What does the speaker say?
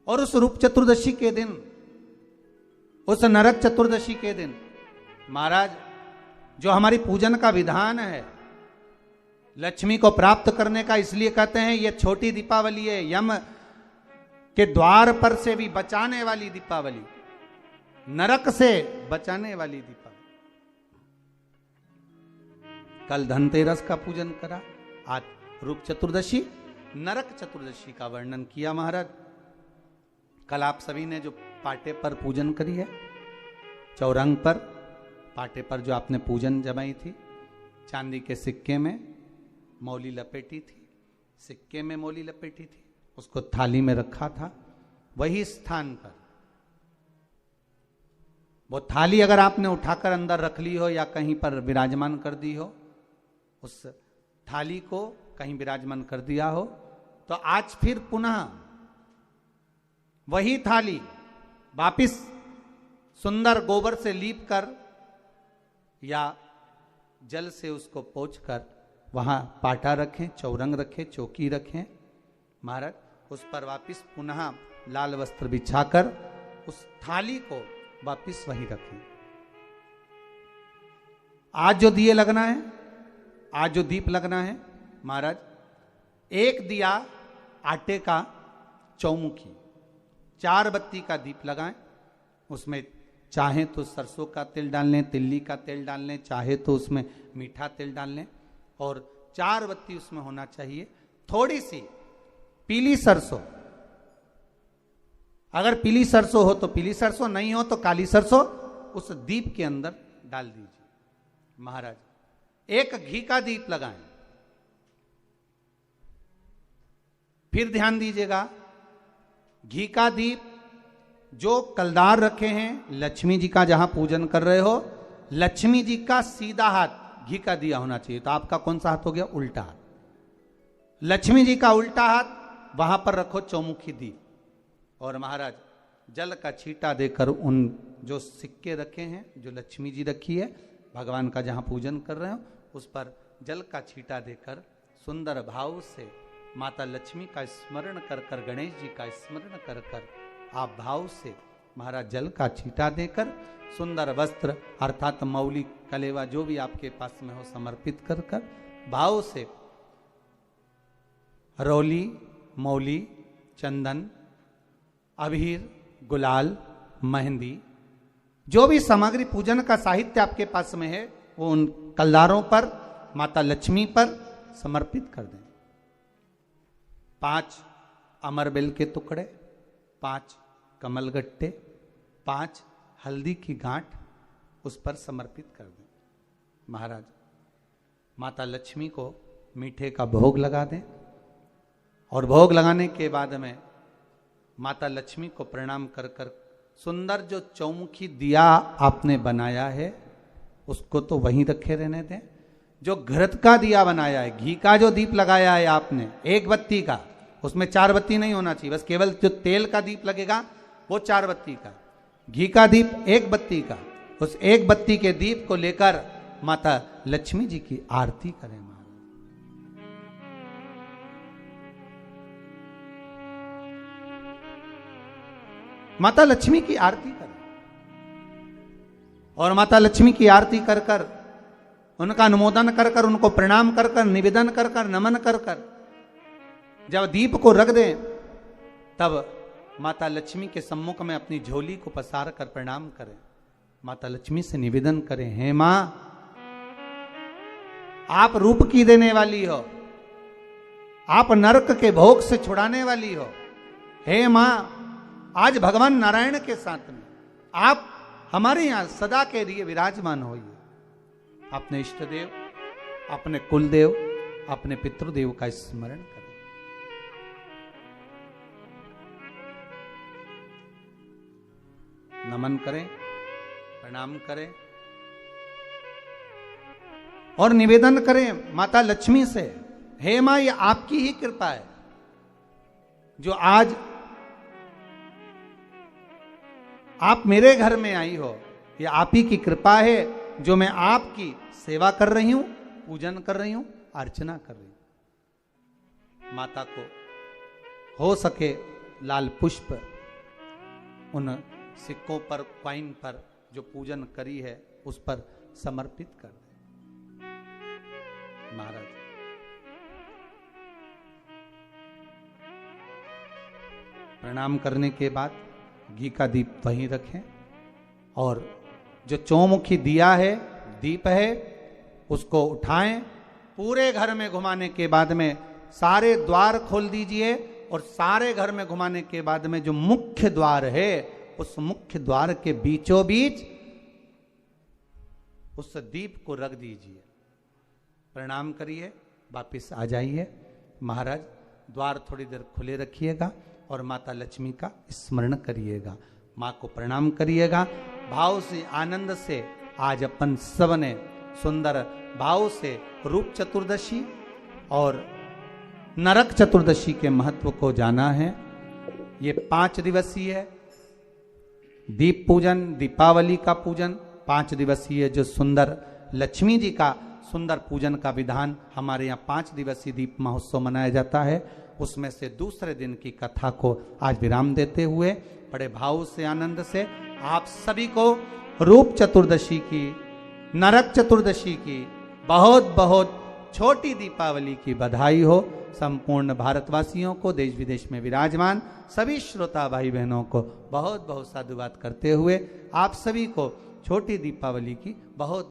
और उस रूप चतुर्दशी के दिन, उस नरक चतुर्दशी के दिन महाराज जो हमारी पूजन का विधान है लक्ष्मी को प्राप्त करने का, इसलिए कहते हैं ये छोटी दीपावली है, यम के द्वार पर से भी बचाने वाली दीपावली, नरक से बचाने वाली दीपावली। कल धनतेरस का पूजन करा, आज रूप चतुर्दशी, नरक चतुर्दशी का वर्णन किया महाराज। कल आप सभी ने जो पाटे पर पूजन करी है, चौरंग पर पाटे पर जो आपने पूजन जमाई थी, चांदी के सिक्के में मौली लपेटी थी, सिक्के में मौली लपेटी थी, उसको थाली में रखा था, वही स्थान पर वो थाली अगर आपने उठाकर अंदर रख ली हो या कहीं पर विराजमान कर दी हो, उस थाली को कहीं विराजमान कर दिया हो, तो आज फिर पुनः वही थाली वापिस सुंदर गोबर से लीप कर या जल से उसको पोंछ कर वहां पाटा रखें, चौरंग रखें, चौकी रखें महाराज, उस पर वापिस पुनः लाल वस्त्र बिछाकर उस थाली को वापिस वहीं रखें। आज जो दिए लगना है, आज जो दीप लगना है महाराज, एक दिया आटे का चौमुखी, 4 बत्ती का दीप लगाएं, उसमें चाहे तो सरसों का तेल डाल लें, तिल्ली का तेल डाल लें, चाहे तो उसमें मीठा तेल डाल लें, और 4 बत्ती उसमें होना चाहिए। थोड़ी सी पीली सरसों, अगर पीली सरसों हो तो पीली सरसों, नहीं हो तो काली सरसों उस दीप के अंदर डाल दीजिए महाराज। एक घी का दीप लगाएं। फिर ध्यान दीजिएगा, घी का दीप जो कलदार रखे हैं, लक्ष्मी जी का जहां पूजन कर रहे हो, लक्ष्मी जी का सीधा हाथ घी का दिया होना चाहिए। तो आपका कौन सा हाथ हो गया? उल्टा हाथ। लक्ष्मी जी का उल्टा हाथ, वहां पर रखो चौमुखी दीप, और महाराज जल का छींटा देकर उन जो सिक्के रखे हैं, जो लक्ष्मी जी रखी है, भगवान का जहां पूजन कर रहे हो, उस पर जल का छींटा देकर सुंदर भाव से माता लक्ष्मी का स्मरण कर कर, गणेश जी का स्मरण कर कर, आप भाव से महाराज जल का छींटा देकर सुंदर वस्त्र अर्थात मौली कलेवा जो भी आपके पास में हो समर्पित कर कर भाव से रौली, मौली, चंदन, अबीर, गुलाल, मेहंदी, जो भी सामग्री पूजन का साहित्य आपके पास में है, वो उन कलदारों पर, माता लक्ष्मी पर समर्पित कर दें। 5 अमरबेल के टुकड़े, 5 कमलगट्टे, 5 हल्दी की गांठ उस पर समर्पित कर दें महाराज। माता लक्ष्मी को मीठे का भोग लगा दें, और भोग लगाने के बाद में माता लक्ष्मी को प्रणाम कर कर सुंदर जो चौमुखी दिया आपने बनाया है उसको तो वहीं रखे रहने दें। जो घृत का दिया बनाया है, घी का जो दीप लगाया है आपने 1 बत्ती का, उसमें 4 बत्ती नहीं होना चाहिए, बस केवल जो तेल का दीप लगेगा वो 4 बत्ती का, घी का दीप 1 बत्ती का, उस 1 बत्ती के दीप को लेकर माता लक्ष्मी जी की आरती करें महाराज। माता लक्ष्मी की आरती करें, और माता लक्ष्मी की आरती कर कर, उनका अनुमोदन कर कर, उनको प्रणाम कर कर, निवेदन कर कर, नमन कर कर जब दीप को रख दें, तब माता लक्ष्मी के सम्मुख में अपनी झोली को पसार कर प्रणाम करें। माता लक्ष्मी से निवेदन करें, हे मां, आप रूप की देने वाली हो, आप नरक के भोग से छुड़ाने वाली हो। हे मां, आज भगवान नारायण के साथ में आप हमारे यहां सदा के लिए विराजमान होइए। अपने इष्ट देव, अपने कुल देव, अपने पितृदेव का स्मरण करें। नमन करें, प्रणाम करें, और निवेदन करें माता लक्ष्मी से, हे मां, ये आपकी ही कृपा है जो आज आप मेरे घर में आई हो। ये आप ही की कृपा है जो मैं आपकी सेवा कर रही हूं, पूजन कर रही हूं, अर्चना कर रही हूं। माता को हो सके लाल पुष्प उन सिक्कों पर, क्वाइन पर जो पूजन करी है उस पर समर्पित कर दे। महाराज प्रणाम करने के बाद घी का दीप वहीं रखें और जो चौमुखी दिया है, दीप है, उसको उठाएं, पूरे घर में घुमाने के बाद में सारे द्वार खोल दीजिए और सारे घर में घुमाने के बाद में जो मुख्य द्वार है उस मुख्य द्वार के बीचों बीच उस दीप को रख दीजिए। प्रणाम करिए, वापिस आ जाइए। महाराज द्वार थोड़ी देर खुले रखिएगा और माता लक्ष्मी का स्मरण करिएगा, माँ को प्रणाम करिएगा। भाव से, आनंद से आज अपन सब ने सुंदर भाव से रूप चतुर्दशी और नरक चतुर्दशी के महत्व को जाना है। ये 5 दिवसीय है दीप पूजन, दीपावली का पूजन 5 दिवसीय, जो सुंदर लक्ष्मी जी का सुंदर पूजन का विधान हमारे यहाँ 5 दिवसीय दीप महोत्सव मनाया जाता है। उसमें से दूसरे दिन की कथा को आज विराम देते हुए बड़े भाव से, आनंद से आप सभी को रूप चतुर्दशी की, नरक चतुर्दशी की बहुत बहुत छोटी दीपावली की बधाई हो। संपूर्ण भारतवासियों को, देश विदेश में विराजमान सभी श्रोता भाई बहनों को बहुत बहुत साधुवाद करते हुए आप सभी को छोटी दीपावली की बहुत